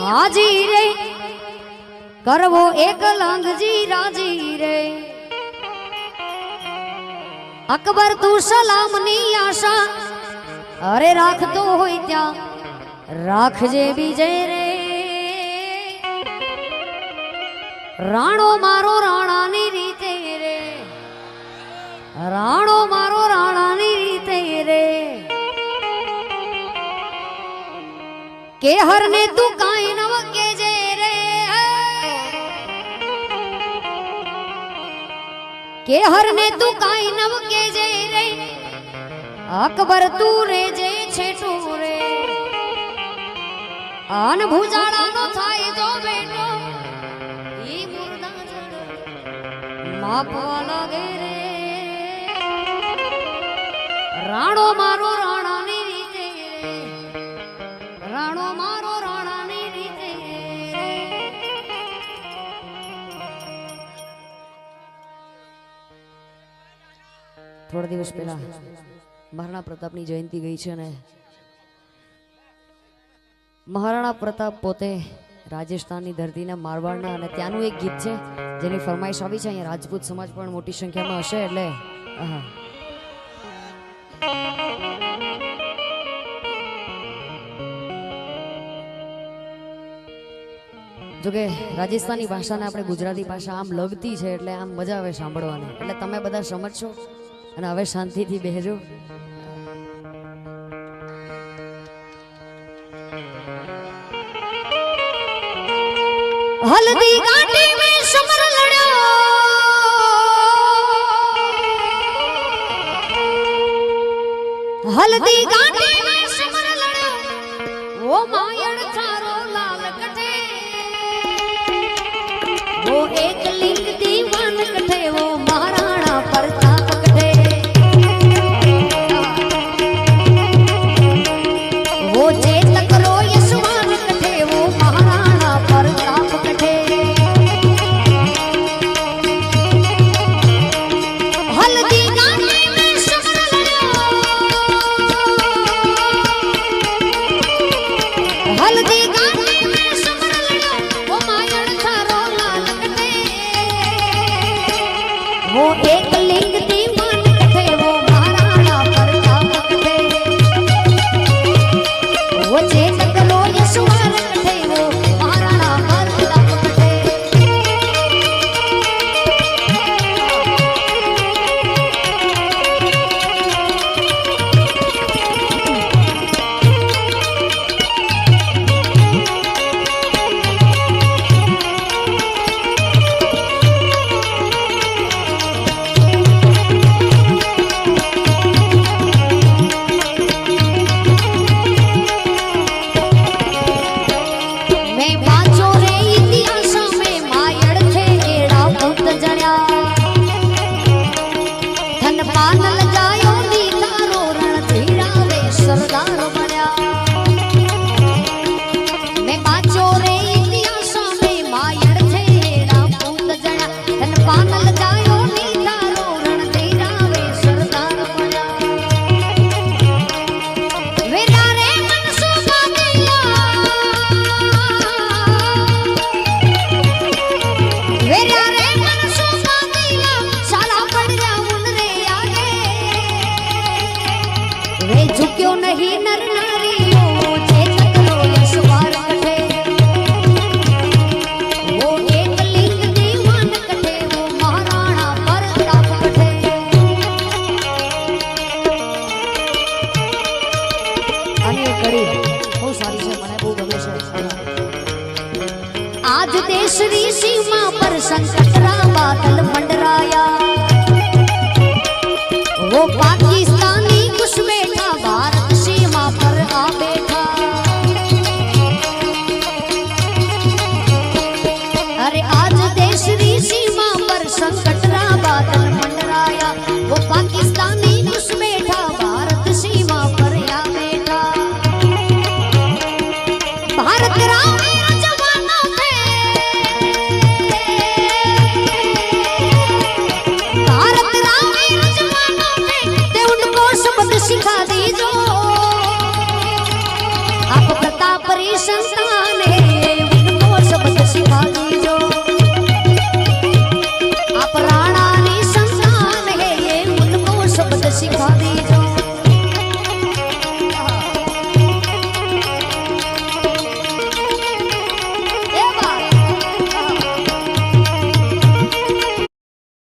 हाजी रे करवो एक लंगजी राजी रे अकबर तू सलामनी आशा अरे राख तो होई त्या राखजे बीजे रे राणो मारो राणानी रीते रे राणो मारो राणानी रीते रे के हर ने तू काई नव के जे रे के हर ने तू काई नव के जे रे अकबर तू रे जे छेटू रे आन भुजाड़ा नो थाई जो बेटो ई मुर्दा जड़ मापवा लागे रे राणो मारो राणानी रीते रे राणो मारो राणानी रीते रे थोड़ा दिवस पहला महाराणा प्रतापनी जयंती गई છે ને महाराणा प्रताप પોતે રાજસ્થાનની ધરતીના મારવાડના અને ત્યાંનું એક ગીત છે જેની ફરમાઈશ આવી છે અહીંયા રાજપૂત સમાજ પણ મોટી સંખ્યામાં હશે એટલે જોકે રાજસ્થાની ભાષાને આપણે ગુજરાતી ભાષા આમ લગતી છે એટલે આમ મજા આવે સાંભળવાની એટલે તમે બધા સમજશો અને હવે શાંતિથી બેહજો हल्दी घाटी में समर लड़ो हल्दी घाटी में समर लड़ो वो मायड़ थारो लाल कटे वो एक लिंग दीवान कटे वो महाराणा प्रताप कटे वो चेतक रो यशवान कटे वो महाराणा प्रताप वो एक लिंग दीवान कथे वो महाराणा प्रताप कथे वो चेतक रो यशवान कथे वो महाराणा प्रताप कथे झुक्यो नहीं नर नारी वो चेतक रो यशवान कथे वो एक लिंग दीवान कथे वो महाराणा प्रताप कथे અને કડી બહુ સારી છે મને બહુ ગમે છે आज देश री सीमा पर संकटरा बादल मंडराया वो पाकिस्तानी कुछ बैठा भारत सीमा पर आ बैठा अरे आज देश री सीमा पर संकटरा बादल मंडराया वो पाकिस्तानी कुछ बैठा भारत सीमा पर आ बैठा भारत राम